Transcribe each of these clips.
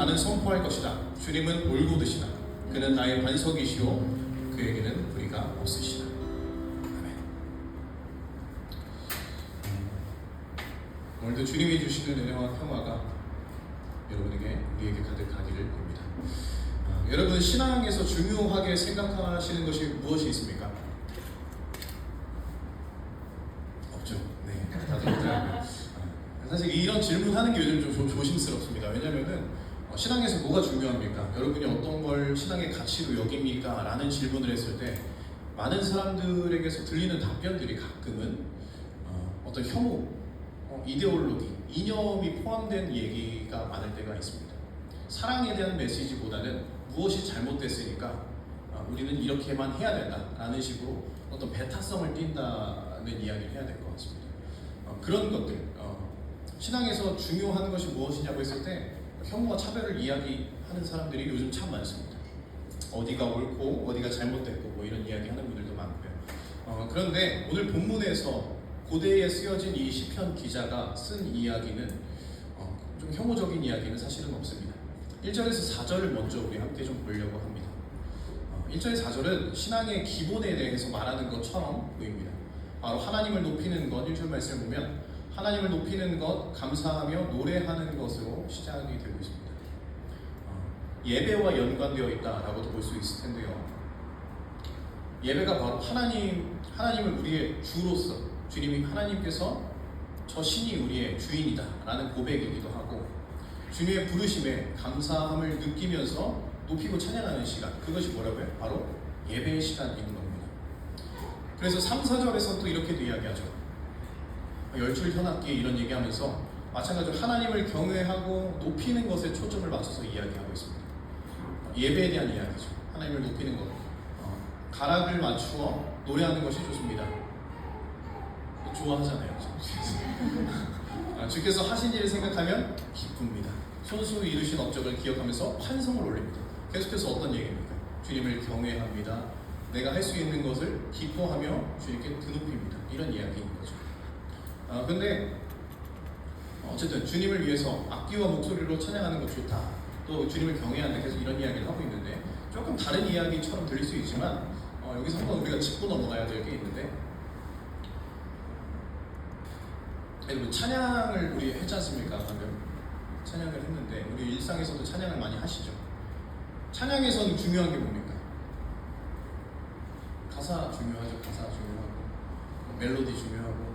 나는 선포할 것이다. 주님은 올곧으시다. 그는 나의 반석이시오. 그에게는 불의가 없으시다. 아멘. 오늘도 주님이 주시는 은혜와 평화가 여러분에게 우리에게 가득하기를 빕니다. 여러분 신앙에서 중요하게 생각하시는 것이 무엇이 있습니까? 없죠. 네, 다들 없더라고요. 사실 이런 질문하는 게 요즘 좀 조심스럽습니다. 왜냐하면은 신앙에서 뭐가 중요합니까? 여러분이 어떤 걸 신앙의 가치로 여깁니까? 라는 질문을 했을 때 많은 사람들에게서 들리는 답변들이 가끔은 어떤 혐오, 이데올로기, 이념이 포함된 얘기가 많을 때가 있습니다. 사랑에 대한 메시지보다는 무엇이 잘못됐으니까 우리는 이렇게만 해야 된다라는 식으로 어떤 배타성을 띈다는 이야기를 해야 될 것 같습니다. 그런 것들, 신앙에서 중요한 것이 무엇이냐고 했을 때 혐오와 차별을 이야기하는 사람들이 요즘 참 많습니다. 어디가 옳고 어디가 잘못됐고 뭐 이런 이야기하는 분들도 많고요. 그런데 오늘 본문에서 고대에 쓰여진 이 시편 기자가 쓴 이야기는 좀 혐오적인 이야기는 사실은 없습니다. 1절에서 4절을 먼저 우리 함께 좀 보려고 합니다. 1절에서 4절은 신앙의 기본에 대해서 말하는 것처럼 보입니다. 바로 하나님을 높이는 것, 1절 말씀을 보면 하나님을 높이는 것, 감사하며 노래하는 것으로 시작이 되고 있습니다. 예배와 연관되어 있다라고도 볼 수 있을 텐데요. 예배가 바로 하나님을 우리의 주로서, 주님이 하나님께서 저 신이 우리의 주인이다 라는 고백이기도 하고, 주님의 부르심에 감사함을 느끼면서 높이고 찬양하는 시간, 그것이 뭐라고요? 바로 예배의 시간인 겁니다. 그래서 3, 4절에서 또 이렇게도 이야기하죠. 열줄 현악기 이런 얘기하면서 마찬가지로 하나님을 경외하고 높이는 것에 초점을 맞춰서 이야기하고 있습니다. 예배에 대한 이야기죠. 하나님을 높이는 것. 가락을 맞추어 노래하는 것이 좋습니다. 좋아하잖아요. 주께서 하신 일을 생각하면 기쁩니다. 손수 이루신 업적을 기억하면서 환성을 올립니다. 계속해서 어떤 얘기입니까? 주님을 경외합니다. 내가 할 수 있는 것을 기뻐하며 주님께 드높입니다. 이런 이야기인 거죠. 근데 어쨌든 주님을 위해서 악기와 목소리로 찬양하는 것 좋다. 또 주님을 경외한다. 계속 이런 이야기를 하고 있는데 조금 다른 이야기처럼 들릴 수 있지만 여기서 한번 우리가 짚고 넘어가야 될 게 있는데, 여러분 찬양을 우리 했지 않습니까? 방금 찬양을 했는데 우리 일상에서도 찬양을 많이 하시죠. 찬양에서는 중요한 게 뭡니까? 가사 중요하죠. 가사 중요하고 멜로디 중요하고,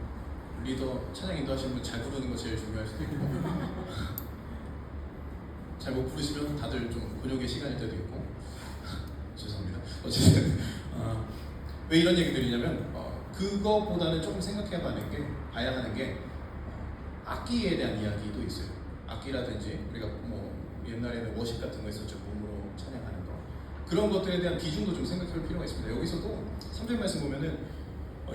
리더 찬양 인도하시는 분 잘 부르는 거 제일 중요할 수도 있고 잘 못 부르시면 다들 좀 곤욕의 시간일 때도 있고 죄송합니다. 어쨌든 왜 이런 얘기 드리냐면 그거보다는 조금 봐야 하는 게 악기에 대한 이야기도 있어요. 악기라든지 우리가 뭐 옛날에는 워십 같은 거 있었죠. 몸으로 찬양하는 거, 그런 것들에 대한 비중도 좀 생각해볼 필요가 있습니다. 여기서도 3절 말씀 보면은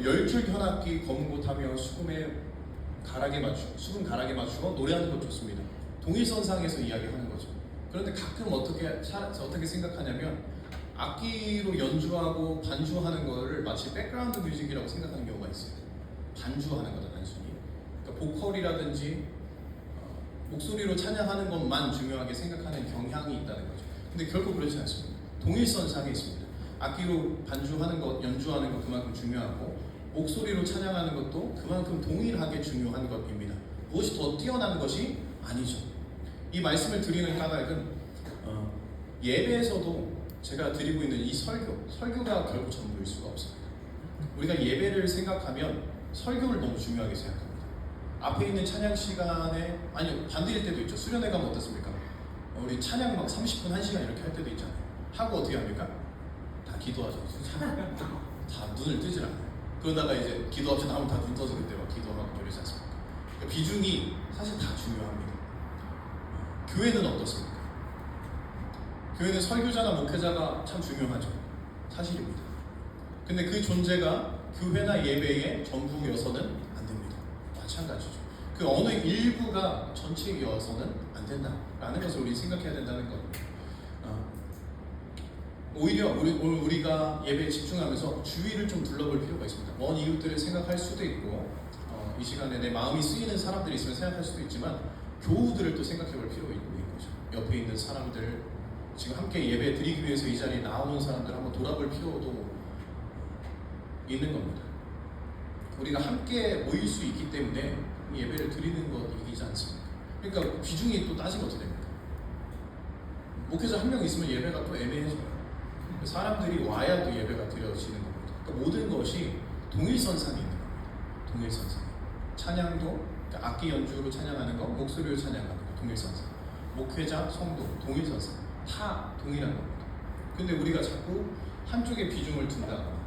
열줄 현악기 검고타며 수금 가락에 맞추고 노래하는 것 좋습니다. 동일선상에서 이야기하는 거죠. 그런데 가끔 어떻게 생각하냐면 악기로 연주하고 반주하는 거를 마치 백그라운드 뮤직이라고 생각하는 경우가 있어요. 반주하는 거다, 단순히. 그러니까 보컬이라든지 목소리로 찬양하는 것만 중요하게 생각하는 경향이 있다는 거죠. 근데 결코 그렇지 않습니다. 동일선상에 있습니다. 악기로 반주하는 것, 연주하는 것 그만큼 중요하고, 목소리로 찬양하는 것도 그만큼 동일하게 중요한 것입니다. 무엇이 더 뛰어난 것이 아니죠. 이 말씀을 드리는 까닭은 예배에서도 제가 드리고 있는 이 설교가 결국 전부일 수가 없습니다. 우리가 예배를 생각하면 설교를 너무 중요하게 생각합니다. 앞에 있는 찬양 시간에, 아니요, 반대일 때도 있죠. 수련회 가면 어떻습니까? 우리 찬양 막 30분, 1시간 이렇게 할 때도 있잖아요. 하고 어떻게 합니까? 다 기도하죠. 다 눈을 뜨질 않아요. 그러다가 이제 기도 없이 나오면 다 눈 떠서 그때 막 기도하고 그러지 않습니까? 그러니까 비중이 사실 다 중요합니다. 교회는 어떻습니까? 교회는 설교자나 목회자가 참 중요하죠. 사실입니다. 근데 그 존재가 교회나 예배의 전부여서는 안 됩니다. 마찬가지죠. 그 어느 일부가 전체여서는 안 된다라는 것을 우리 생각해야 된다는 겁니다. 오히려 우리가 예배에 집중하면서 주위를 좀 둘러볼 필요가 있습니다. 먼 이웃들을 생각할 수도 있고, 이 시간에 내 마음이 쓰이는 사람들이 있으면 생각할 수도 있지만, 교우들을 또 생각해 볼 필요가 있는 거죠. 옆에 있는 사람들, 지금 함께 예배 드리기 위해서 이 자리에 나오는 사람들 한번 돌아볼 필요도 있는 겁니다. 우리가 함께 모일 수 있기 때문에 예배를 드리는 것이지 않습니까? 그러니까 비중이 또 따지면 어떻게 됩니까? 목회자 한 명 있으면 예배가 또 애매해져요. 사람들이 와야 또 예배가 드려지는 겁니다. 그러니까 모든 것이 동일선상에 있는 겁니다. 동일선상. 찬양도 그러니까 악기 연주로 찬양하는 거, 목소리로 찬양하는 거, 동일선상. 목회자, 성도, 동일선상. 다 동일한 겁니다. 근데 우리가 자꾸 한쪽에 비중을 둔다거나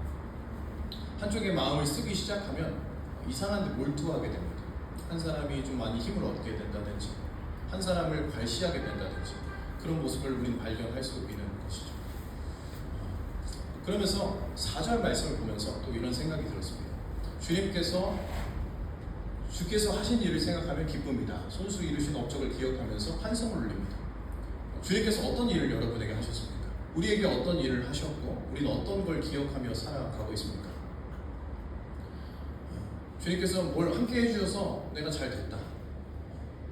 한쪽에 마음을 쓰기 시작하면 이상한 데 몰두하게 됩니다. 한 사람이 좀 많이 힘을 얻게 된다든지 한 사람을 괄시하게 된다든지 그런 모습을 우리는 발견할 수 있는 것이죠. 그러면서 4절 말씀을 보면서 또 이런 생각이 들었습니다. 주께서 하신 일을 생각하면 기쁩니다. 손수 이루신 업적을 기억하면서 환성을 올립니다. 주님께서 어떤 일을 여러분에게 하셨습니까? 우리에게 어떤 일을 하셨고 우리는 어떤 걸 기억하며 살아가고 있습니까? 주님께서 뭘 함께 해주셔서 내가 잘 됐다.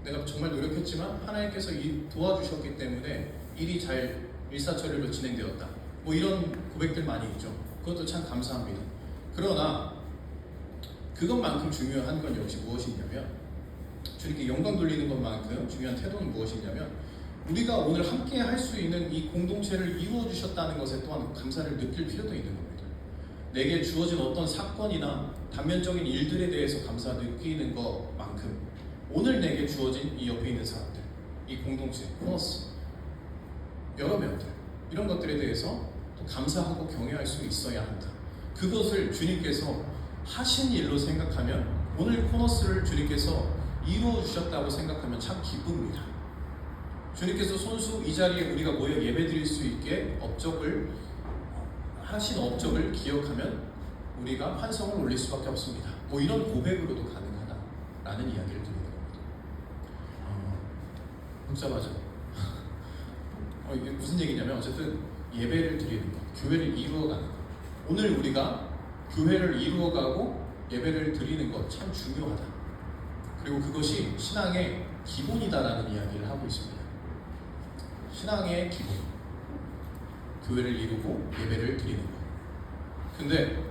내가 정말 노력했지만 하나님께서 도와주셨기 때문에 일이 잘 일사천리로 진행되었다. 뭐 이런 고백들 많이 있죠. 그것도 참 감사합니다. 그러나 그것만큼 중요한 건 역시 무엇이냐면 주님께 영광 돌리는 것만큼 중요한 태도는 무엇이냐면 우리가 오늘 함께 할 수 있는 이 공동체를 이루어 주셨다는 것에 또한 감사를 느낄 필요도 있는 겁니다. 내게 주어진 어떤 사건이나 단면적인 일들에 대해서 감사 느끼는 것만큼 오늘 내게 주어진 이 옆에 있는 사람들, 이 공동체, 코너스, 여러 명들 이런 것들에 대해서 또 감사하고 경외할 수 있어야 한다. 그것을 주님께서 하신 일로 생각하면 오늘 코너스를 주님께서 이루어 주셨다고 생각하면 참 기쁩니다. 주님께서 손수 이 자리에 우리가 모여 예배드릴 수 있게 하신 업적을 기억하면 우리가 환성을 올릴 수밖에 없습니다. 뭐 이런 고백으로도 가능하다라는 이야기를 드리는 겁니다. 복잡하죠? 이게 무슨 얘기냐면 어쨌든 예배를 드리는 것, 교회를 이루어가는 것. 오늘 우리가 교회를 이루어가고 예배를 드리는 것 참 중요하다. 그리고 그것이 신앙의 기본이다라는 이야기를 하고 있습니다. 신앙의 기본. 교회를 이루고 예배를 드리는 것. 근데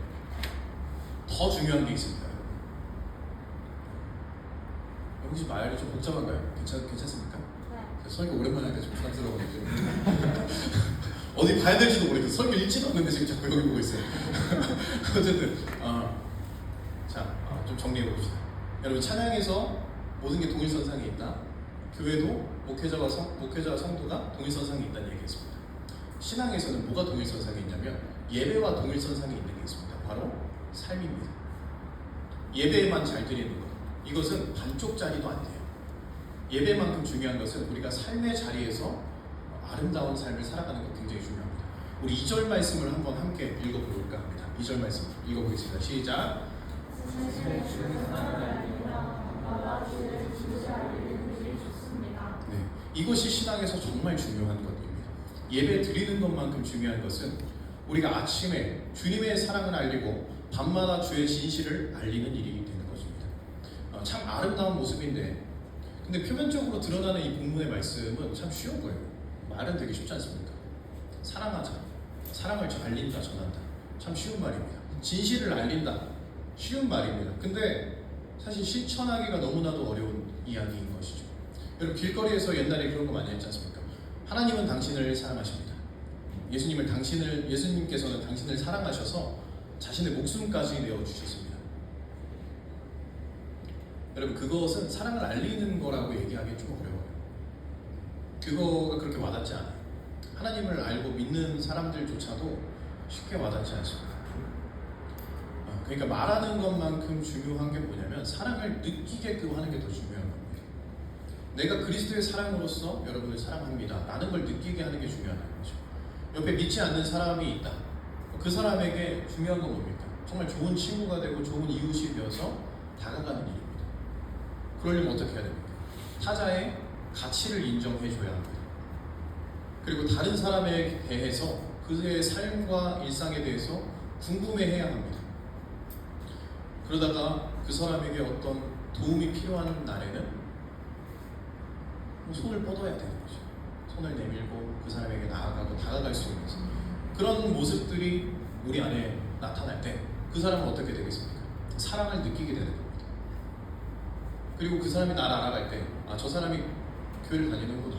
더 중요한 게 있습니다. 혹시 말이 좀 복잡한가요? 괜찮습니까? 네. 설교 오랜만에 하니까 좀 부담스러운데 어디 가야 될지도 모르겠어요. 설교 읽지도 않는데 지금 자꾸 여기 보고 있어요. 어쨌든 좀 정리해 봅시다. 여러분 찬양에서 모든 게 동일선상에 있다. 교회도 목회자와 성도가 동일선상에 있다는 얘기했습니다. 신앙에서는 뭐가 동일선상에 있냐면 예배와 동일선상에 있는 게 있습니다. 바로 삶입니다. 예배만 잘 드리는 것. 이것은 반쪽짜리도 안 돼요. 예배만큼 중요한 것은 우리가 삶의 자리에서 아름다운 삶을 살아가는 것 굉장히 중요합니다. 우리 2절 말씀을 한번 함께 읽어볼까 합니다. 2절 말씀 읽어보겠습니다. 시작. 네, 이것이 신앙에서 정말 중요한 것입니다. 예배 드리는 것만큼 중요한 것은 우리가 아침에 주님의 사랑을 알리고 밤마다 주의 진실을 알리는 일이 되는 것입니다. 참 아름다운 모습인데 근데 표면적으로 드러나는 이 본문의 말씀은 참 쉬운 거예요. 말은 되게 쉽지 않습니까? 사랑하자, 사랑을 알린다, 전한다. 참 쉬운 말입니다. 진실을 알린다, 쉬운 말입니다. 근데 사실 실천하기가 너무나도 어려운 이야기인 것이죠. 여러분 길거리에서 옛날에 그런 거 많이 했지 않습니까? 하나님은 당신을 사랑하십니다. 예수님께서는 당신을 사랑하셔서 자신의 목숨까지 내어주셨습니다. 여러분 그것은 사랑을 알리는 거라고 얘기하기 좀 어려워요. 그거가 그렇게 와닿지 않아요. 하나님을 알고 믿는 사람들조차도 쉽게 와닿지 않습니다. 그러니까 말하는 것만큼 중요한 게 뭐냐면 사랑을 느끼게끔 하는 게 더 중요한 겁니다. 내가 그리스도의 사랑으로서 여러분을 사랑합니다 라는 걸 느끼게 하는 게 중요한 거죠. 옆에 믿지 않는 사람이 있다. 그 사람에게 중요한 건 뭡니까? 정말 좋은 친구가 되고 좋은 이웃이 되어서 다가가는 일입니다. 그러려면 어떻게 해야 됩니까? 타자의 가치를 인정해줘야 합니다. 그리고 다른 사람에 대해서 그의 삶과 일상에 대해서 궁금해해야 합니다. 그러다가 그 사람에게 어떤 도움이 필요한 날에는 그럼 손을 뻗어야 되는 거죠. 손을 내밀고 그 사람에게 나아가고 다가갈 수 있는 그런 모습들이 우리 안에 나타날 때 그 사람은 어떻게 되겠습니까? 사랑을 느끼게 되는 겁니다. 그리고 그 사람이 나를 알아갈 때 저 사람이 교회를 다니는구나,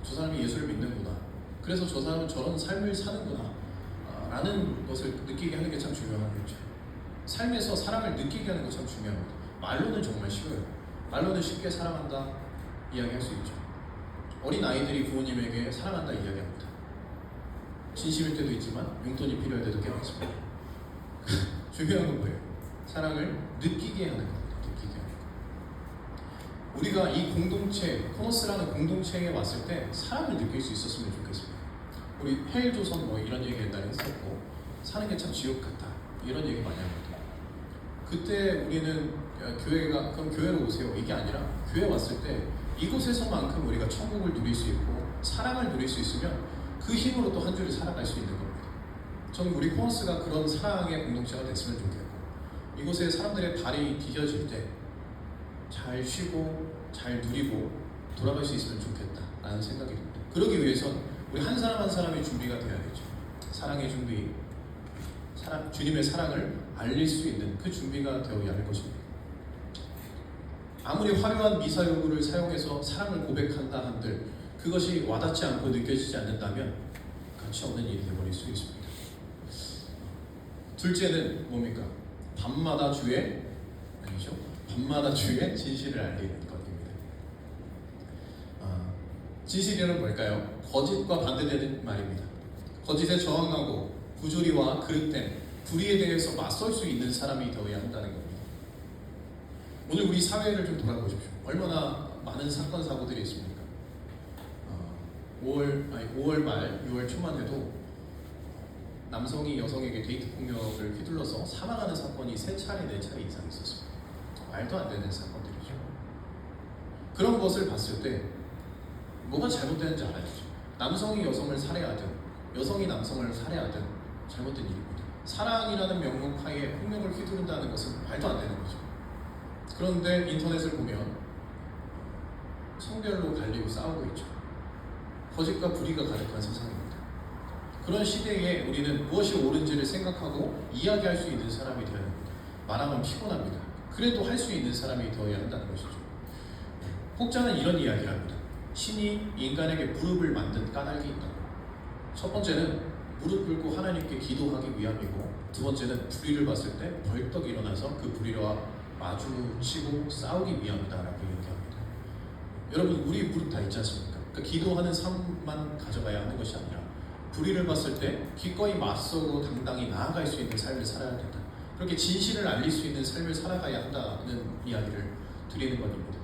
저 사람이 예수를 믿는구나, 그래서 저 사람은 저런 삶을 사는구나 라는 것을 느끼게 하는 게 참 중요한 거죠. 삶에서 사랑을 느끼게 하는 거 참 중요합니다. 말로는 정말 쉬워요. 말로는 쉽게 사랑한다 이야기할 수 있죠. 어린 아이들이 부모님에게 사랑한다 이야기합니다. 진심일 때도 있지만 용돈이 필요할 때도 꽤 많습니다. 중요한 건 뭐예요? 사랑을 느끼게 하는 겁니다. 느끼게 하는 거. 우리가 이 공동체, 코너스라는 공동체에 왔을 때 사랑을 느낄 수 있었으면 좋겠습니다. 우리 헬조선 뭐 이런 얘기 옛날에 했었고, 사는 게 참 지옥 같다 이런 얘기 많이 합니다. 그때 우리는 교회가 그럼 교회로 오세요 이게 아니라 교회 왔을 때 이곳에서만큼 우리가 천국을 누릴 수 있고 사랑을 누릴 수 있으면 그 힘으로 또 한 주를 살아갈 수 있는 겁니다. 저는 우리 코너스가 그런 사랑의 공동체가 됐으면 좋겠고, 이곳에 사람들의 발이 디뎌질 때 잘 쉬고 잘 누리고 돌아갈 수 있으면 좋겠다라는 생각이 듭니다. 그러기 위해선 우리 한 사람 한 사람이 준비가 되어야겠죠. 사랑의 준비, 주님의 사랑을 알릴 수 있는 그 준비가 되어야 할 것입니다. 아무리 화려한 미사여구를 사용해서 사랑을 고백한다 한들 그것이 와닿지 않고 느껴지지 않는다면 가치 없는 일이 되어버릴 수 있습니다. 둘째는 뭡니까? 밤마다 주의 진실을 알리는 것입니다. 진실이란 뭘까요? 거짓과 반대되는 말입니다. 거짓에 저항하고 부조리와 그릇됨, 불의에 대해서 맞설 수 있는 사람이 되어야 한다는 겁니다. 오늘 우리 사회를 좀 돌아보십시오. 얼마나 많은 사건 사고들이 있습니까? 5월 말 6월 초만 해도 남성이 여성에게 데이트 폭력을 휘둘러서 사망하는 사건이 3차례 4차례 이상 있었습니다. 말도 안 되는 사건들이죠. 그런 것을 봤을 때 뭐가 잘못되는지 알아야죠. 남성이 여성을 살해하든 여성이 남성을 살해하든 잘못된 일입니다. 사랑이라는 명목 하에 폭력을 휘두른다는 것은 말도 안 되는 거죠. 그런데 인터넷을 보면 성별로 갈리고 싸우고 있죠. 거짓과 불의가 가득한 세상입니다. 그런 시대에 우리는 무엇이 옳은지를 생각하고 이야기할 수 있는 사람이 되어야 합니다. 말하면 피곤합니다. 그래도 할 수 있는 사람이 되어야 한다는 것이죠. 혹자는 이런 이야기를 합니다. 신이 인간에게 무릎을 만든 까닭이 있다. 첫 번째는 무릎 꿇고 하나님께 기도하기 위함이고, 두 번째는 불의를 봤을 때 벌떡 일어나서 그 불의와 마주치고 싸우기 위함이다라고 얘기합니다. 여러분, 우리 무릎 다 있지 않습니까? 그러니까 기도하는 삶만 가져가야 하는 것이 아니라 불의를 봤을 때 기꺼이 맞서고 당당히 나아갈 수 있는 삶을 살아야 된다. 그렇게 진실을 알릴 수 있는 삶을 살아가야 한다는 이야기를 드리는 것입니다.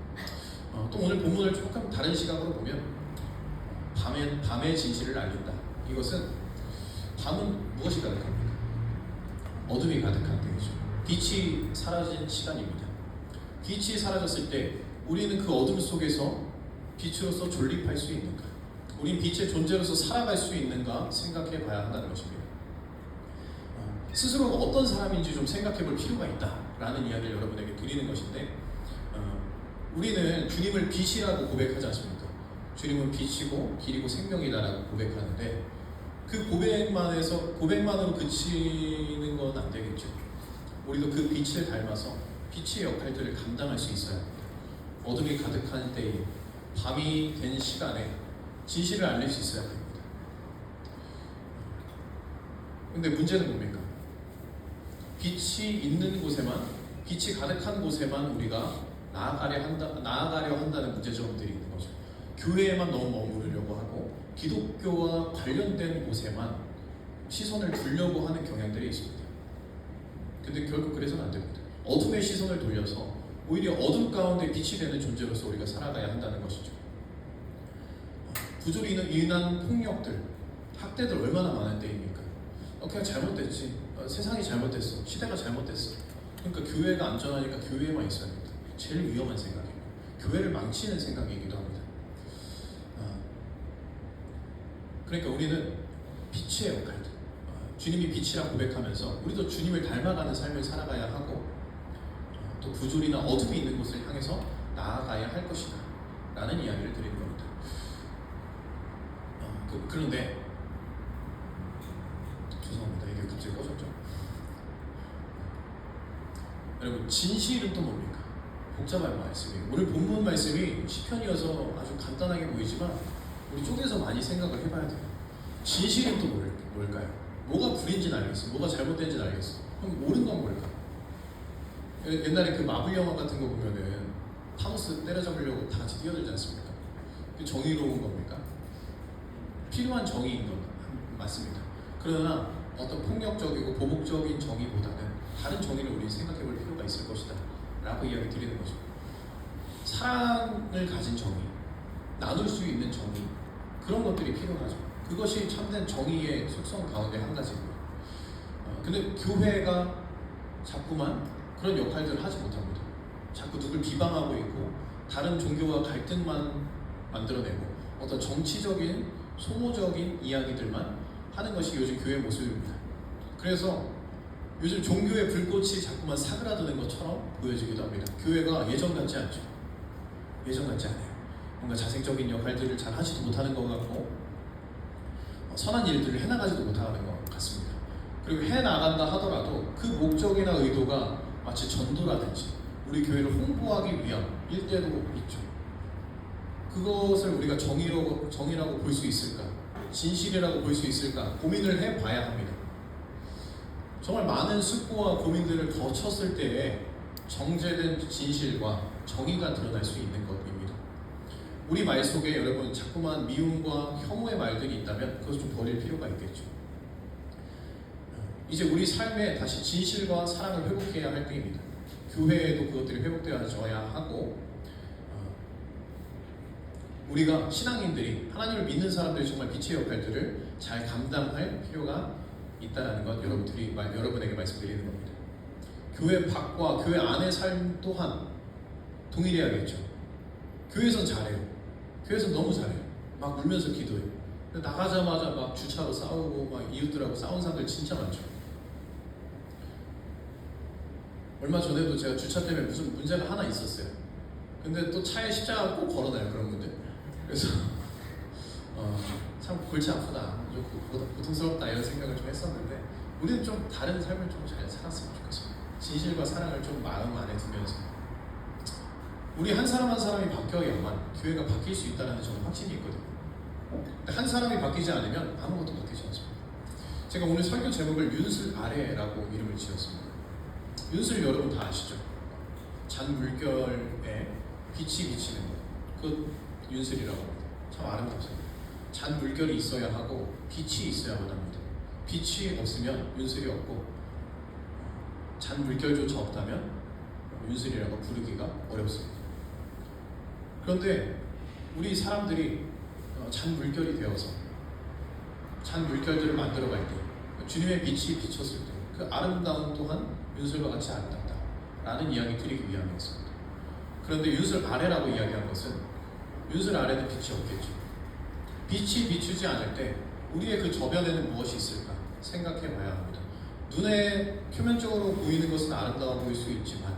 또 오늘 본문을 조금 다른 시각으로 보면 밤의 진실을 알린다. 이것은 밤은 무엇이 가득합니까? 어둠이 가득한 때이죠. 빛이 사라진 시간입니다. 빛이 사라졌을 때 우리는 그 어둠 속에서 빛으로서 존립할 수 있는가? 우린 빛의 존재로서 살아갈 수 있는가 생각해 봐야 한다는 것입니다. 스스로가 어떤 사람인지 좀 생각해 볼 필요가 있다라는 이야기를 여러분에게 드리는 것인데, 우리는 주님을 빛이라고 고백하지 않습니까? 주님은 빛이고 길이고 생명이다라고 고백하는데, 그 고백만으로 그치는 건 안 되겠죠. 우리도 그 빛을 닮아서 빛의 역할들을 감당할 수 있어야 합니다. 어둠이 가득한 때에, 밤이 된 시간에 진실을 알릴 수 있어야 됩니다. 근데 문제는 뭡니까? 빛이 있는 곳에만, 빛이 가득한 곳에만 우리가 나아가려 한다는 문제점들이 있는 거죠. 교회에만 너무 머무르려고 하고 기독교와 관련된 곳에만 시선을 두려고 하는 경향들이 있습니다. 근데 결국 그래서는 안 됩니다. 어둠의 시선을 돌려서 오히려 어둠 가운데 빛이 되는 존재로서 우리가 살아가야 한다는 것이죠. 부조리는 인한 폭력들, 학대들 얼마나 많은 때입니까? 그냥 잘못됐지, 세상이 잘못됐어, 시대가 잘못됐어, 그러니까 교회가 안전하니까 교회에만 있어야 합니다. 제일 위험한 생각입니다. 교회를 망치는 생각이기도 합니다. 그러니까 우리는 빛의 역할들, 주님이 빛이라 고백하면서 우리도 주님을 닮아가는 삶을 살아가야 하고, 또 부조리나 어둠이 있는 곳을 향해서 나아가야 할 것이다 라는 이야기를 드리는 겁니다. 그런데 죄송합니다. 이게 갑자기 꺼졌죠? 여러분, 진실은 또 뭡니까? 복잡한 말씀이에요. 오늘 본문 말씀이 시편이어서 아주 간단하게 보이지만 우리 쪽에서 많이 생각을 해봐야 돼요. 진실은 또 뭘까요? 뭐가 불인지는 알겠어. 뭐가 잘못된지는 알겠어. 그럼 옳은 건 뭘까요? 옛날에 그 마블 영화 같은 거 보면은 타노스 때려잡으려고 다 같이 뛰어들지 않습니까? 그게 정의로운 겁니까? 필요한 정의인 건 맞습니다. 그러나 어떤 폭력적이고 보복적인 정의보다는 다른 정의를 우리 생각해 볼 필요가 있을 것이다 라고 이야기 드리는 거죠. 사랑을 가진 정의, 나눌 수 있는 정의, 그런 것들이 필요하죠. 그것이 참된 정의의 속성 가운데 한 가지고요. 근데 교회가 자꾸만 그런 역할들을 하지 못합니다. 자꾸 누굴 비방하고 있고 다른 종교와 갈등만 만들어내고 어떤 정치적인 소모적인 이야기들만 하는 것이 요즘 교회의 모습입니다. 그래서 요즘 종교의 불꽃이 자꾸만 사그라드는 것처럼 보여지기도 합니다. 교회가 예전 같지 않죠. 예전 같지 않아요. 뭔가 자생적인 역할들을 잘 하지도 못하는 것 같고 선한 일들을 해나가지도 못하는 것 같습니다. 그리고 해나간다 하더라도 그 목적이나 의도가 마치 전도라든지 우리 교회를 홍보하기 위함일 때도 있죠. 그것을 우리가 정의라고 볼 수 있을까? 진실이라고 볼 수 있을까? 고민을 해봐야 합니다. 정말 많은 숙고와 고민들을 거쳤을 때에 정제된 진실과 정의가 드러날 수 있는 것입니다. 우리 말 속에 여러분 자꾸만 미움과 혐오의 말들이 있다면 그것을 좀 버릴 필요가 있겠죠. 이제 우리 삶에 다시 진실과 사랑을 회복해야 할 때입니다. 교회에도 그것들이 회복되어져야 하고 우리가 신앙인들이 하나님을 믿는 사람들이 정말 빛의 역할들을 잘 감당할 필요가 있다는 것 여러분에게 말씀드리는 겁니다. 교회 밖과 교회 안의 삶 또한 동일해야겠죠. 교회에선 잘해요. 교회에선 너무 잘해요. 막 울면서 기도해요. 근데 나가자마자 막 주차로 싸우고 막 이웃들하고 싸운 사람들 진짜 많죠. 얼마 전에도 제가 주차 때문에 무슨 문제가 하나 있었어요. 근데 또 차에 십자가 꼭 걸어놔요, 그런 분들. 그래서 참 골치 아프다, 좀 고통스럽다 이런 생각을 좀 했었는데 우리는 좀 다른 삶을 좀 잘 살았으면 좋겠어요. 진실과 사랑을 좀 마음 안에 두면서 우리 한 사람 한 사람이 바뀌어야만 교회가 바뀔 수 있다는 저는 확신이 있거든요. 근데 한 사람이 바뀌지 않으면 아무것도 바뀌지 않습니다. 제가 오늘 설교 제목을 윤술 아래라고 이름을 지었습니다. 윤술 여러분 다 아시죠? 잔 물결에 빛이 비치는 것, 그 윤술이라고 합니다. 참 아름답습니다. 잔 물결이 있어야 하고 빛이 있어야만 합니다. 빛이 없으면 윤술이 없고 잔 물결조차 없다면 윤술이라고 부르기가 어렵습니다. 그런데 우리 사람들이 잔 물결이 되어서 잔 물결들을 만들어갈 때 주님의 빛이 비쳤을 때 그 아름다움 또한 윤술과 같이 아름답다라는 이야기 드리기 위함이었습니다. 그런데 윤술 아래라고 이야기한 것은 윤술 아래는 빛이 없겠죠. 빛이 비추지 않을 때 우리의 그 저변에는 무엇이 있을까 생각해 봐야 합니다. 눈에 표면적으로 보이는 것은 아름다워 보일 수 있지만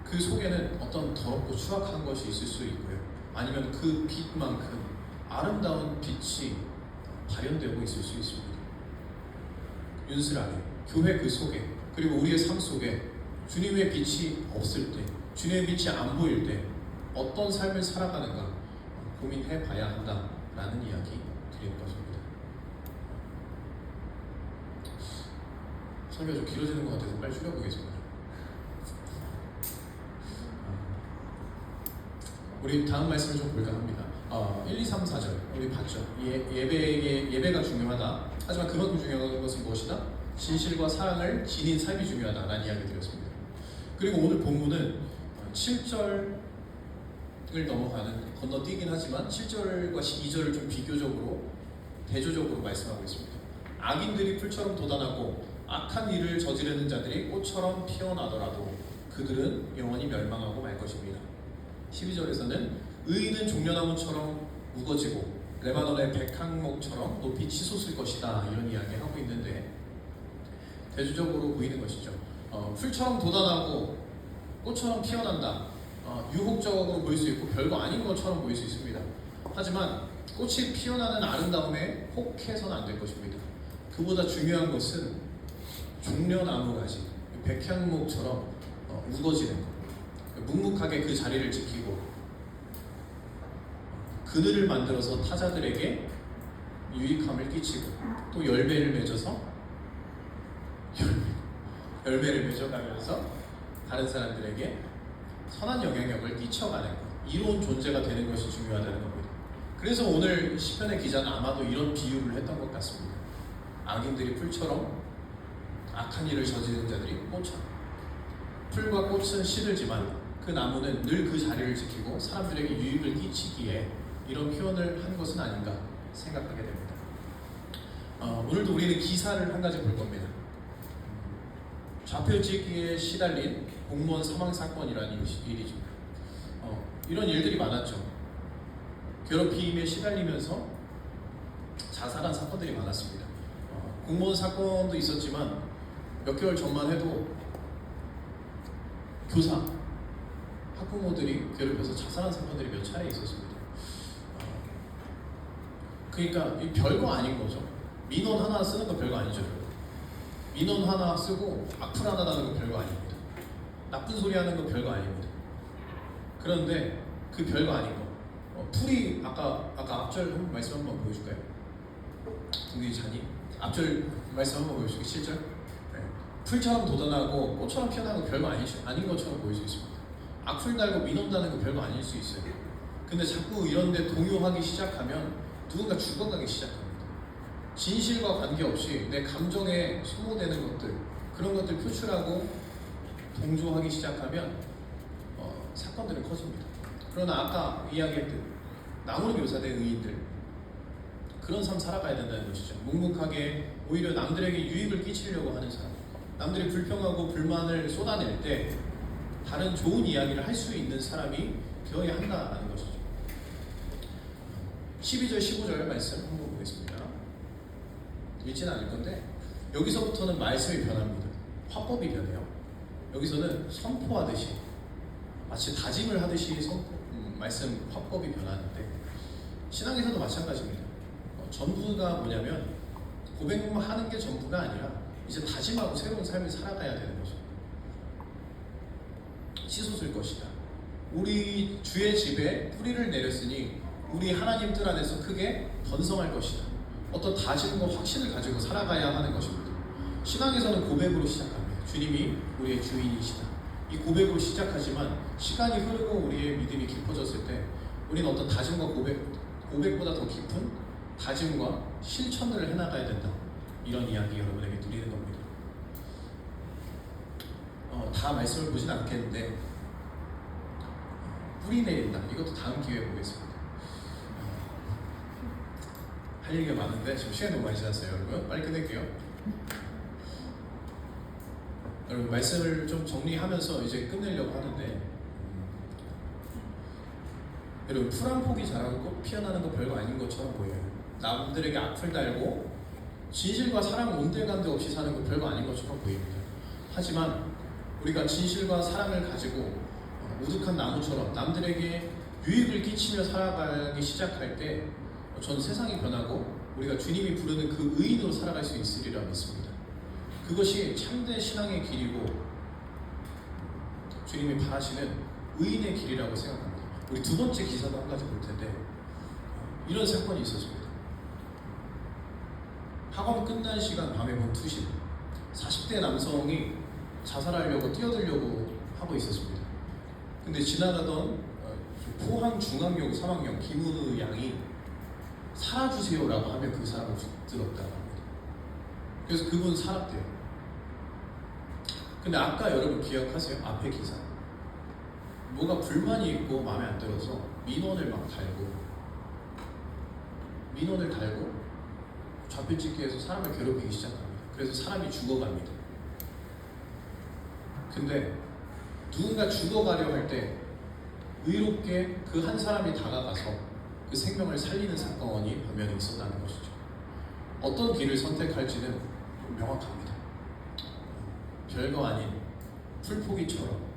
그 속에는 어떤 더럽고 추악한 것이 있을 수 있고요. 아니면 그 빛만큼 아름다운 빛이 발현되고 있을 수 있습니다. 윤술 아래, 교회 그 속에, 그리고 우리의 삶 속에 주님의 빛이 없을 때, 주님의 빛이 안 보일 때 어떤 삶을 살아가는가 고민해 봐야 한다라는 이야기 드리는 것입니다. 설교가 좀 길어지는 것 같아서 빨리 줄여보겠습니다. 우리 다음 말씀을 좀 볼까 합니다. 1, 2, 3, 4절 우리 봤죠. 예배가 중요하다. 하지만 그만큼 중요한 것은 무엇이다? 진실과 사랑을 지닌 삶이 중요하다라는 이야기 드렸습니다. 그리고 오늘 본문은 7절을 건너뛰긴 하지만 7절과 2절을 좀 비교적으로 대조적으로 말씀하고 있습니다. 악인들이 풀처럼 돋아나고 악한 일을 저지르는 자들이 꽃처럼 피어나더라도 그들은 영원히 멸망하고 말 것입니다. 12절에서는 의인은 종려나무처럼 우거지고 레바논의 백향목처럼 높이 치솟을 것이다 이런 이야기하고 있는데 대조적으로 보이는 것이죠. 풀처럼 돋아나고 꽃처럼 피어난다. 유혹적으로 보일 수 있고 별거 아닌 것처럼 보일 수 있습니다. 하지만 꽃이 피어나는 아름다움에 혹해서는 안 될 것입니다. 그보다 중요한 것은 종려나무 가지, 백향목처럼 우거지는 것, 묵묵하게 그 자리를 지키고 그늘을 만들어서 타자들에게 유익함을 끼치고 또 열매를 맺어서 열매를 맺어가면서 다른 사람들에게 선한 영향력을 끼쳐가는 것, 이로운 존재가 되는 것이 중요하다는 겁니다. 그래서 오늘 시편의 기자는 아마도 이런 비유를 했던 것 같습니다. 악인들이 풀처럼 악한 일을 저지른 자들이 꽃처럼. 풀과 꽃은 시들지만 그 나무는 늘 그 자리를 지키고 사람들에게 유익을 끼치기에 이런 표현을 한 것은 아닌가 생각하게 됩니다. 오늘도 우리는 기사를 한 가지 볼 겁니다. 좌표찍기에 시달린 공무원 사망 사건이라는 일이죠. 이런 일들이 많았죠. 괴롭힘에 시달리면서 자살한 사건들이 많았습니다. 공무원 사건도 있었지만 몇 개월 전만 해도 교사, 학부모들이 괴롭혀서 자살한 사건들이 몇 차례 있었습니다. 그러니까 이 별거 아닌 거죠. 민원 하나 쓰는 거 별거 아니죠. 민원 하나 쓰고 악플 하나 다는 거 별거 아닙니다. 나쁜 소리 하는 거 별거 아닙니다. 그런데 그 별거 아닌 거, 풀이 아까 앞절 한번 말씀 한번 보여줄까요? 동규 자니 앞절 말씀 한번 보여줄게요. 7절. 네. 풀처럼 돋아나고 꽃처럼 피어나는 거 별거 아닌 것처럼 보일 수 있습니다. 악플 달고 민원 다는 거 별거 아닐 수 있어요. 근데 자꾸 이런데 동요하기 시작하면 누군가 죽어가기 시작합니다. 진실과 관계없이 내 감정에 소모되는 것들, 그런 것들 표출하고 동조하기 시작하면 사건들은 커집니다. 그러나 아까 이야기했듯 나무로 묘사된 의인들, 그런 삶 살아가야 된다는 것이죠. 묵묵하게 오히려 남들에게 유익을 끼치려고 하는 사람, 남들이 불평하고 불만을 쏟아낼 때 다른 좋은 이야기를 할 수 있는 사람이 되어야 한다는 것이죠. 12절, 15절 말씀 한번 보겠습니다. 읽지는 않을 건데 여기서부터는 말씀이 변합니다. 화법이 변해요. 여기서는 선포하듯이, 마치 다짐을 하듯이 말씀 화법이 변하는데 신앙에서도 마찬가지입니다. 전부가 뭐냐면 고백만 하는 게 전부가 아니라 이제 다짐하고 새로운 삶을 살아가야 되는 거죠. 치솟을 것이다. 우리 주의 집에 뿌리를 내렸으니 우리 하나님 뜰 안에서 크게 번성할 것이다. 어떤 다짐과 확신을 가지고 살아가야 하는 것입니다. 신앙에서는 고백으로 시작합니다. 주님이 우리의 주인이시다. 이 고백으로 시작하지만 시간이 흐르고 우리의 믿음이 깊어졌을 때 우리는 어떤 다짐과 고백보다 더 깊은 다짐과 실천을 해나가야 된다. 이런 이야기 여러분에게 드리는 겁니다. 다 말씀을 보진 않겠는데 뿌리 내린다. 이것도 다음 기회에 보겠습니다. 할 얘기가 많은데 지금 시간이 너무 많이 지났어요. 여러분 빨리 끝낼게요. 여러분 말씀을 좀 정리하면서 이제 끝내려고 하는데 여러분 풀 한 폭이 자라고 꽃 피어나는 거 별거 아닌 것처럼 보여요. 남들에게 악플 달고 진실과 사랑 온데간데 없이 사는 거 별거 아닌 것처럼 보입니다. 하지만 우리가 진실과 사랑을 가지고 우득한 나무처럼 남들에게 유익을 끼치며 살아가기 시작할 때 저는 세상이 변하고 우리가 주님이 부르는 그 의인으로 살아갈 수 있으리라 믿습니다. 그것이 참된 신앙의 길이고 주님이 바라시는 의인의 길이라고 생각합니다. 우리 두 번째 기사도 한 가지 볼 텐데 이런 사건이 있었습니다. 학원 끝난 시간 밤에 본 투신 40대 남성이 자살하려고 뛰어들려고 하고 있었습니다. 근데 지나가던 포항 중앙여고 3학년 김은우 양이 살아주세요라고 하면 그 사람을 붙들었다고 합니다. 그래서 그분 살았대요. 근데 아까 여러분 기억하세요? 앞에 기사 뭐가 불만이 있고 마음에 안 들어서 민원을 달고 좌표찍기에서 사람을 괴롭히기 시작합니다. 그래서 사람이 죽어갑니다. 근데 누군가 죽어가려 할 때 의롭게 그 한 사람이 다가가서 그 생명을 살리는 사건이 반면에 있었다는 것이죠. 어떤 길을 선택할지는 명확합니다. 별거 아닌 풀포기처럼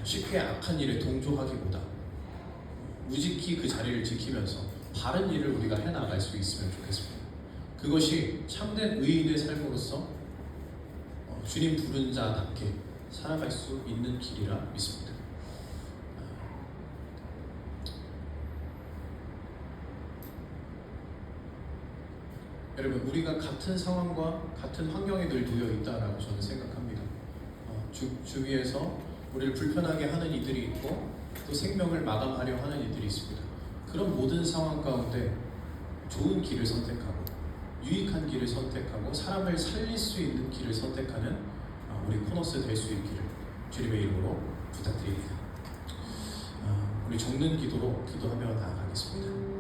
쉽게 악한 일에 동조하기보다 무지히 그 자리를 지키면서 바른 일을 우리가 해나갈 수 있으면 좋겠습니다. 그것이 참된 의인의 삶으로서 주님 부른 자답게 살아갈 수 있는 길이라 믿습니다. 여러분, 우리가 같은 상황과 같은 환경에 늘 놓여 있다라고 저는 생각합니다. 주위에서 우리를 불편하게 하는 이들이 있고 또 생명을 마감하려 하는 이들이 있습니다. 그런 모든 상황 가운데 좋은 길을 선택하고 유익한 길을 선택하고 사람을 살릴 수 있는 길을 선택하는 우리 코너스 될 수 있기를 주님의 이름으로 부탁드립니다. 우리 적는 기도로 기도하며 나아가겠습니다.